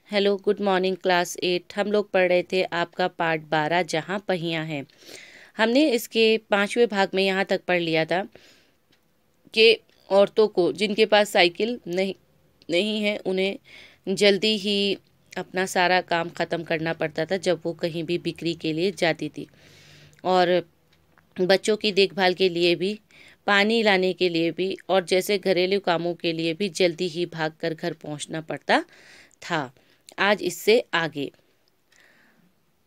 Hello, good morning class 8। हम लोग पढ़ रहे थे आपका पार्ट 12 जहाँ पहियाँ हैं। हमने इसके 5वें भाग में यहाँ तक पढ़ लिया था कि औरतों को जिनके पास साइकिल नहीं है उन्हें जल्दी ही अपना सारा काम ख़त्म करना पड़ता था जब वो कहीं भी बिक्री के लिए जाती थी, और बच्चों की देखभाल के लिए भी, पानी लाने के लिए भी, और जैसे घरेलू कामों के लिए भी जल्दी ही भागकर घर पहुंचना पड़ता था। आज इससे आगे,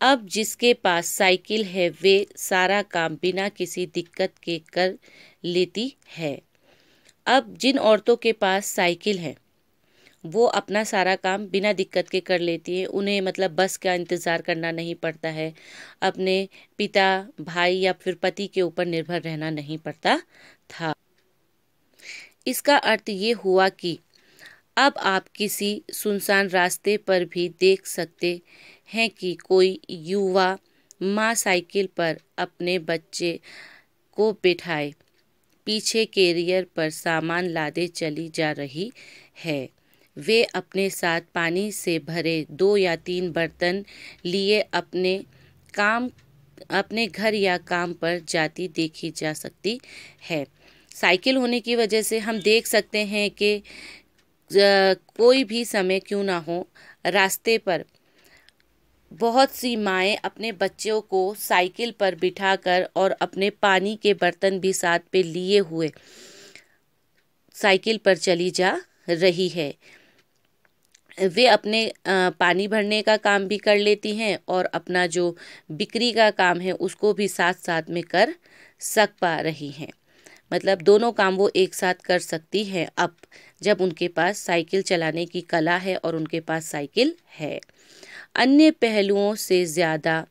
अब जिसके पास साइकिल है वे सारा काम बिना किसी दिक्कत के कर लेती है। अब जिन औरतों के पास साइकिल है वो अपना सारा काम बिना दिक्कत के कर लेती है। उन्हें मतलब बस का इंतज़ार करना नहीं पड़ता है, अपने पिता, भाई या फिर पति के ऊपर निर्भर रहना नहीं पड़ता था। इसका अर्थ ये हुआ कि अब आप किसी सुनसान रास्ते पर भी देख सकते हैं कि कोई युवा माँ साइकिल पर अपने बच्चे को बिठाए पीछे कैरियर पर सामान लादे चली जा रही है। वे अपने साथ पानी से भरे 2 या 3 बर्तन लिए अपने घर या काम पर जाती देखी जा सकती है। साइकिल होने की वजह से हम देख सकते हैं कि कोई भी समय क्यों ना हो, रास्ते पर बहुत सी माएँ अपने बच्चों को साइकिल पर बिठाकर और अपने पानी के बर्तन भी साथ पे लिए हुए साइकिल पर चली जा रही है। वे अपने पानी भरने का काम भी कर लेती हैं और अपना जो बिक्री का काम है उसको भी साथ साथ में कर पा रही हैं। मतलब दोनों काम वो एक साथ कर सकती हैं अब, जब उनके पास साइकिल चलाने की कला है और उनके पास साइकिल है। अन्य पहलुओं से ज़्यादा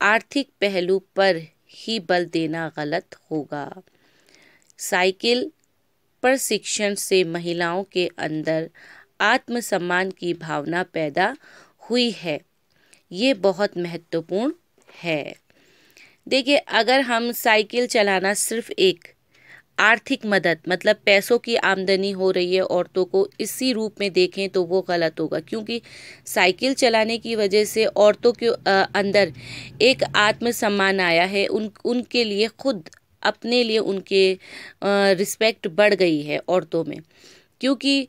आर्थिक पहलू पर ही बल देना गलत होगा। साइकिल प्रशिक्षण से महिलाओं के अंदर आत्मसम्मान की भावना पैदा हुई है। ये बहुत महत्वपूर्ण है। देखिए, अगर हम साइकिल चलाना सिर्फ एक आर्थिक मदद, मतलब पैसों की आमदनी हो रही है औरतों को, इसी रूप में देखें तो वो गलत होगा, क्योंकि साइकिल चलाने की वजह से औरतों के अंदर एक आत्मसम्मान आया है। उनके लिए खुद अपने लिए उनके रिस्पेक्ट बढ़ गई है औरतों में, क्योंकि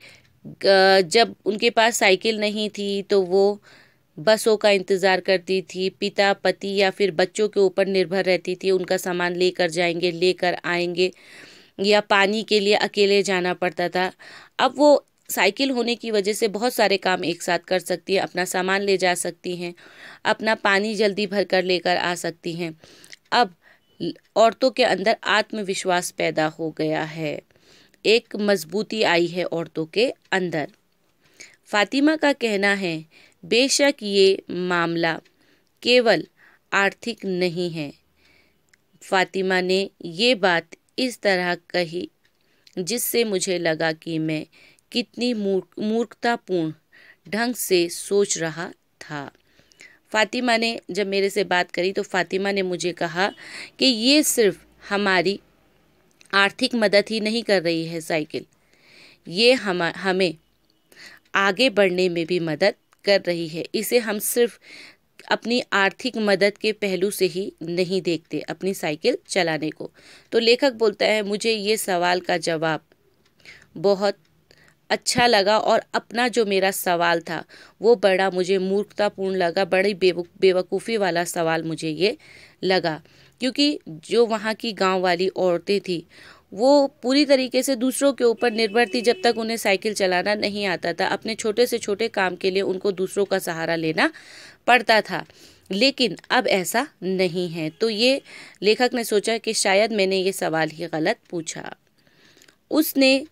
जब उनके पास साइकिल नहीं थी तो वो बसों का इंतज़ार करती थी, पिता, पति या फिर बच्चों के ऊपर निर्भर रहती थी। उनका सामान लेकर जाएंगे, लेकर आएंगे, या पानी के लिए अकेले जाना पड़ता था। अब वो साइकिल होने की वजह से बहुत सारे काम एक साथ कर सकती है। अपना सामान ले जा सकती हैं, अपना पानी जल्दी भर कर लेकर आ सकती हैं। अब औरतों के अंदर आत्मविश्वास पैदा हो गया है, एक मजबूती आई है औरतों के अंदर। फातिमा का कहना है, बेशक ये मामला केवल आर्थिक नहीं है। फातिमा ने ये बात इस तरह कही जिससे मुझे लगा कि मैं कितनी मूर्खतापूर्ण ढंग से सोच रहा था। फातिमा ने जब मेरे से बात करी तो फातिमा ने मुझे कहा कि ये सिर्फ हमारी आर्थिक मदद ही नहीं कर रही है साइकिल, ये हमें आगे बढ़ने में भी मदद कर रही है। इसे हम सिर्फ अपनी आर्थिक मदद के पहलू से ही नहीं देखते, अपनी साइकिल चलाने को। तो लेखक बोलता है, मुझे ये सवाल का जवाब बहुत अच्छा लगा और अपना जो मेरा सवाल था वो बड़ा मुझे मूर्खतापूर्ण लगा, बड़ी बेवकूफ़ी वाला सवाल मुझे ये लगा, क्योंकि जो वहाँ की गांव वाली औरतें थी वो पूरी तरीके से दूसरों के ऊपर निर्भर थी। जब तक उन्हें साइकिल चलाना नहीं आता था, अपने छोटे से छोटे काम के लिए उनको दूसरों का सहारा लेना पड़ता था, लेकिन अब ऐसा नहीं है। तो ये लेखक ने सोचा कि शायद मैंने ये सवाल ही गलत पूछा। उसने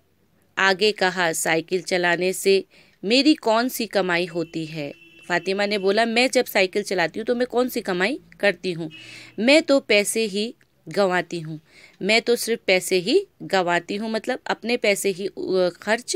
आगे कहा, साइकिल चलाने से मेरी कौन सी कमाई होती है? फातिमा ने बोला, मैं जब साइकिल चलाती हूँ तो मैं कौन सी कमाई करती हूँ? मैं तो पैसे ही गंवाती हूँ। मैं तो सिर्फ पैसे ही गंवाती हूँ, मतलब अपने पैसे ही खर्च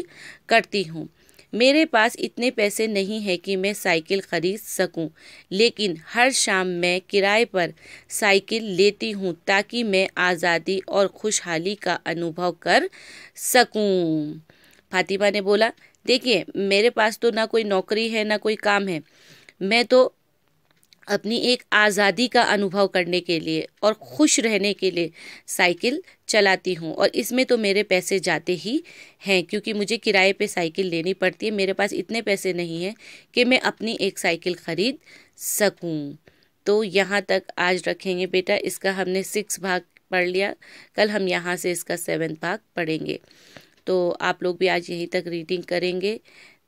करती हूँ। मेरे पास इतने पैसे नहीं है कि मैं साइकिल खरीद सकूं, लेकिन हर शाम मैं किराए पर साइकिल लेती हूं ताकि मैं आज़ादी और खुशहाली का अनुभव कर सकूं। फातिमा ने बोला, देखिए, मेरे पास तो ना कोई नौकरी है ना कोई काम है, मैं तो अपनी एक आज़ादी का अनुभव करने के लिए और खुश रहने के लिए साइकिल चलाती हूँ। और इसमें तो मेरे पैसे जाते ही हैं, क्योंकि मुझे किराए पे साइकिल लेनी पड़ती है। मेरे पास इतने पैसे नहीं हैं कि मैं अपनी एक साइकिल खरीद सकूँ। तो यहाँ तक आज रखेंगे बेटा, इसका हमने 6 भाग पढ़ लिया। कल हम यहाँ से इसका 7 भाग पढ़ेंगे। तो आप लोग भी आज यहीं तक रीडिंग करेंगे।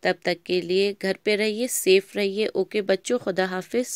तब तक के लिए घर पे रहिए, सेफ रहिए। ओके बच्चों, खुदा हाफिज़।